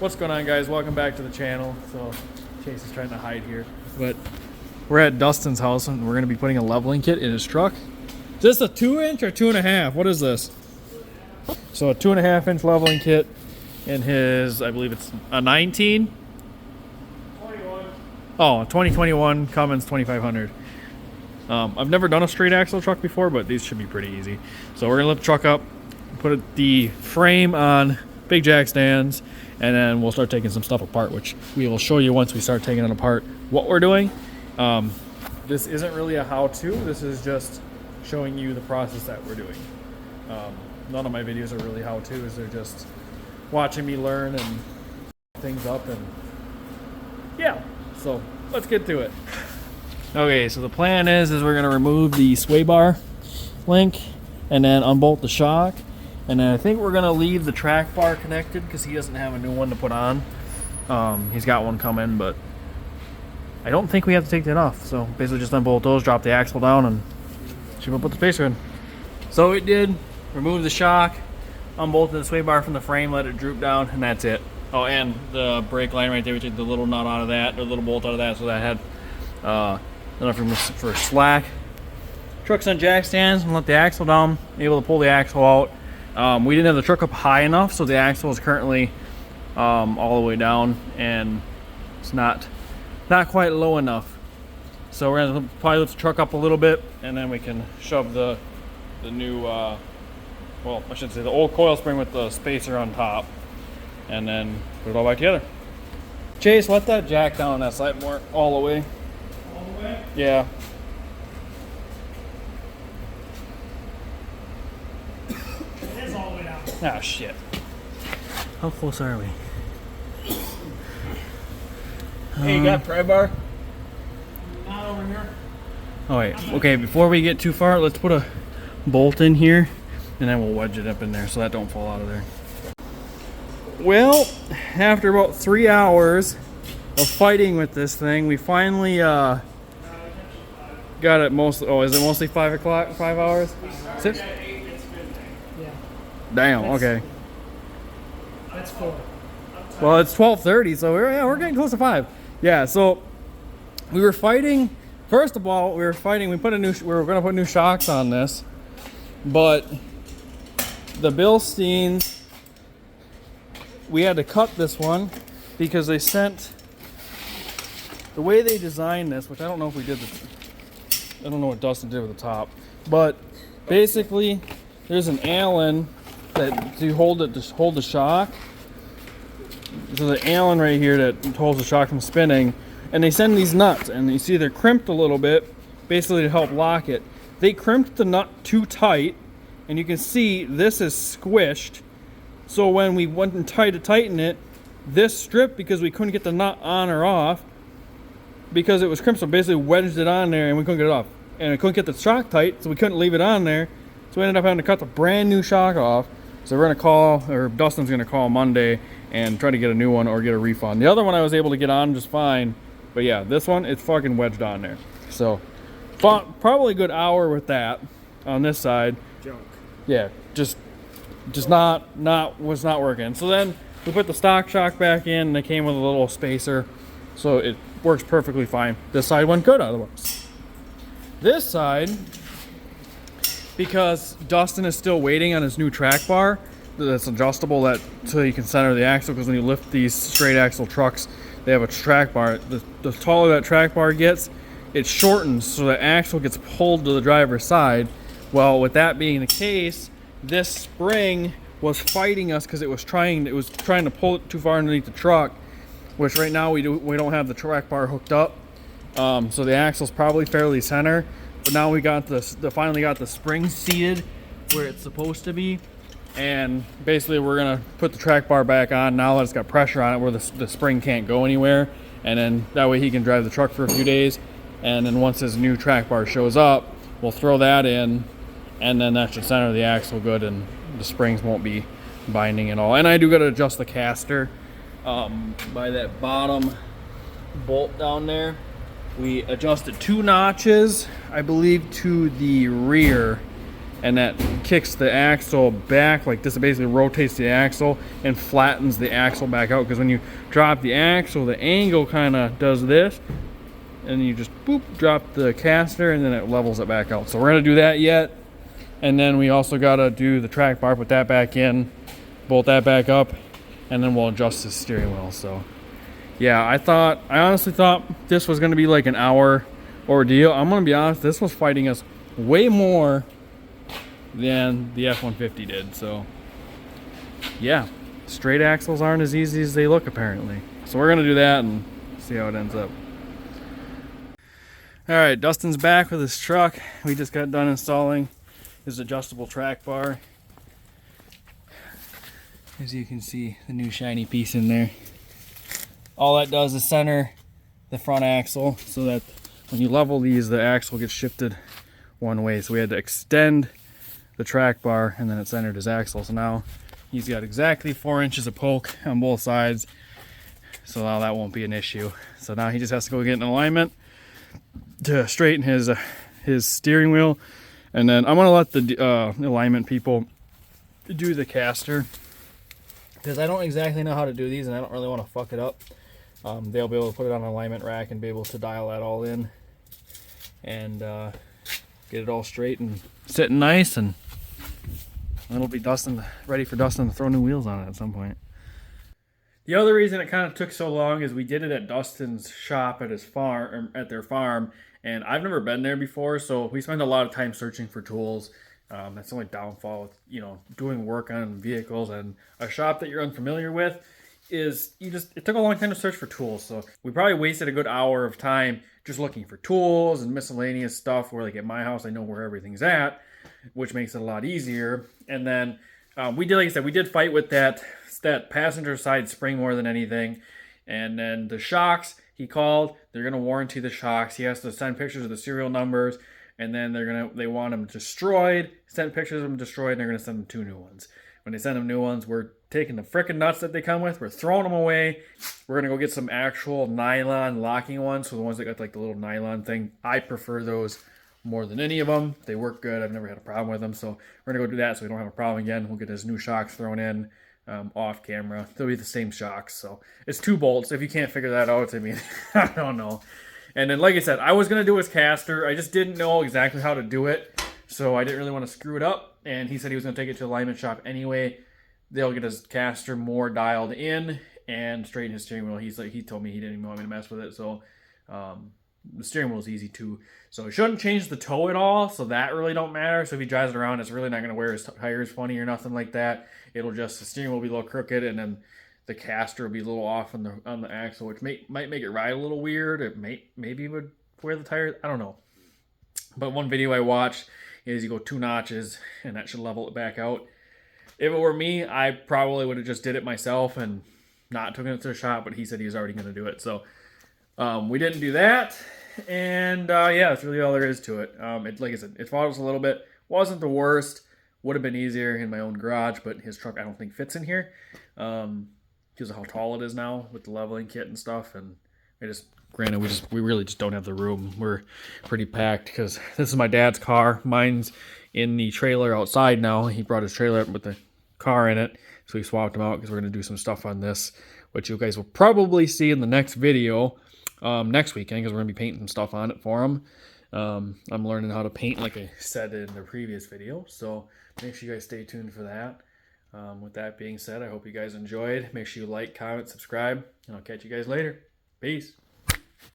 What's going on, guys? Welcome back to the channel. So Chase is trying to hide here, but we're at Dustin's house and we're going to be putting a leveling kit in his truck. Is this a 2-inch or 2.5? What is this? So a 2.5-inch leveling kit in his, I believe it's a 19? 21. Oh, 2021 Cummins 2500. I've never done a straight axle truck before, but these should be pretty easy. So we're gonna lift the truck up, put the frame on big jack stands, and then we'll start taking some stuff apart, which we will show you once we start taking it apart what we're doing. This isn't really a how-to. This is just showing you the process that we're doing. None of my videos are really how-tos. They're just watching me learn and things up, and yeah. So let's get to it. Okay, so the plan is we're gonna remove the sway bar link and then unbolt the shock, and then I think we're gonna leave the track bar connected because he doesn't have a new one to put on. He's got one coming, but I don't think we have to take that off. So basically just unbolt those, drop the axle down, and see what put the spacer in. So it did remove the shock, unbolted the sway bar from the frame, let it droop down, and that's it. Oh, and the brake line right there, we took the little nut out of that, the little bolt out of that, so that had enough room for slack. Truck's on jack stands and let the axle down, able to pull the axle out. We didn't have the truck up high enough, so the axle is currently all the way down, and it's not quite low enough. So we're gonna probably lift the truck up a little bit, and then we can shove the new, well, I should say the old coil spring with the spacer on top, and then put it all back together. Chase, let that jack down on that side more, all the way. All the way? Yeah. It is all the way down. Ah, shit. How close are we? Hey, you got pry bar? Not over here. Oh wait, okay, before we get too far, let's put a bolt in here, and then we'll wedge it up in there so that don't fall out of there. Well, after about 3 hours of fighting with this thing, we finally got it mostly. Oh, is it mostly 5 o'clock? 5 hours? 6? Yeah. Damn. Okay. That's 4. Well, it's 12:30, so we're getting close to 5. Yeah. So we were fighting. First of all, we were fighting. We were going to put new shocks on this, but the Bilsteins, we had to cut this one because they sent the way they designed this, which I don't know if we did. I don't know what Dustin did with the top, but basically, there's an Allen that to hold the shock. So the Allen right here that holds the shock from spinning, and they send these nuts, and you see they're crimped a little bit, basically to help lock it. They crimped the nut too tight, and you can see this is squished. So when we went and tried to tighten it, this strip, because we couldn't get the nut on or off, because it was crimped, so basically wedged it on there and we couldn't get it off. And we couldn't get the shock tight, so we couldn't leave it on there. So we ended up having to cut the brand new shock off. So we're gonna call, or Dustin's gonna call Monday and try to get a new one or get a refund. The other one I was able to get on just fine, but yeah, this one, it's fucking wedged on there. So probably a good hour with that on this side. Junk. Yeah, just was not working. So then we put the stock shock back in, and they came with a little spacer, so it works perfectly fine. This side went good out of the box. This side, because Dustin is still waiting on his new track bar that's adjustable, so you can center the axle, because when you lift these straight axle trucks, they have a track bar. The taller that track bar gets, it shortens, so the axle gets pulled to the driver's side. Well, with that being the case, this spring was fighting us because it was trying to pull it too far underneath the truck, which right now we don't have the track bar hooked up. So the axle's probably fairly center, but now we got finally got the spring seated where it's supposed to be, and basically we're gonna put the track bar back on now that it's got pressure on it where the spring can't go anywhere, and then that way he can drive the truck for a few days, and then once his new track bar shows up, we'll throw that in, and then that should center the axle good, and the springs won't be binding at all. And I do got to adjust the caster by that bottom bolt down there. We adjusted 2 notches, I believe, to the rear, and that kicks the axle back like this. It basically rotates the axle and flattens the axle back out, because when you drop the axle, the angle kind of does this, and you just boop, drop the caster, and then it levels it back out. So we're gonna do that yet, and then we also gotta do the track bar, put that back in, bolt that back up, and then we'll adjust the steering wheel. So yeah, I honestly thought this was gonna be like an hour ordeal. I'm gonna be honest, this was fighting us way more than the F-150 did. So yeah, straight axles aren't as easy as they look apparently. So we're gonna do that and see how it ends up. All right, Dustin's back with his truck. We just got done installing his adjustable track bar. As you can see, the new shiny piece in there. All that does is center the front axle so that when you level these, the axle gets shifted one way. So we had to extend the track bar, and then it centered his axle. So now he's got exactly 4 inches of poke on both sides. So now that won't be an issue. So now he just has to go get an alignment to straighten his steering wheel. And then I'm gonna let the alignment people do the caster, because I don't exactly know how to do these and I don't really want to fuck it up. They'll be able to put it on an alignment rack and be able to dial that all in and get it all straight and sitting nice, and it'll be ready for Dustin to throw new wheels on it at some point. The other reason it kind of took so long is we did it at Dustin's shop at his farm, at their farm, and I've never been there before, so we spent a lot of time searching for tools. That's the only downfall with, you know, doing work on vehicles and a shop that you're unfamiliar with, is it took a long time to search for tools. So we probably wasted a good hour of time just looking for tools and miscellaneous stuff, where like at my house I know where everything's at, which makes it a lot easier. And then we did, like I said, we did fight with that passenger side spring more than anything. And then the shocks, he called, they're gonna warranty the shocks. He has to send pictures of the serial numbers, and then they want them destroyed, send pictures of them destroyed, and they're gonna send them 2 new ones. When they send them new ones, we're taking the frickin' nuts that they come with, we're throwing them away. We're gonna go get some actual nylon locking ones, so the ones that got like the little nylon thing. I prefer those more than any of them. They work good. I've never had a problem with them, so we're gonna go do that so we don't have a problem again. We'll get his new shocks thrown in off camera. They'll be the same shocks, so it's 2 bolts. If you can't figure that out, I mean, I don't know. And then, like I said, I was gonna do his caster. I just didn't know exactly how to do it, so I didn't really want to screw it up. And he said he was gonna take it to the alignment shop anyway. They'll get his caster more dialed in and straighten his steering wheel. He told me he didn't even want me to mess with it, so the steering wheel is easy too. So it shouldn't change the toe at all, so that really don't matter. So if he drives it around, it's really not gonna wear his tires funny or nothing like that. It'll just, the steering wheel will be a little crooked, and then the caster will be a little off on the axle, which might make it ride a little weird. It maybe would wear the tires. I don't know. But one video I watched is you go 2 notches, and that should level it back out. If it were me, I probably would have just did it myself and not taken it to the shop, but he said he was already going to do it. So we didn't do that. And yeah, that's really all there is to it. Like I said, it follows a little bit. Wasn't the worst. Would have been easier in my own garage, but his truck I don't think fits in here. Because of how tall it is now with the leveling kit and stuff. And granted, we really just don't have the room. We're pretty packed because this is my dad's car. Mine's in the trailer outside now. He brought his trailer up with the car in it, so we swapped them out because we're going to do some stuff on this, which you guys will probably see in the next video next weekend, because we're going to be painting some stuff on it for him. I'm learning how to paint, like I said in the previous video, so make sure you guys stay tuned for that. With that being said, I hope you guys enjoyed. Make sure you like, comment, subscribe, and I'll catch you guys later. Peace.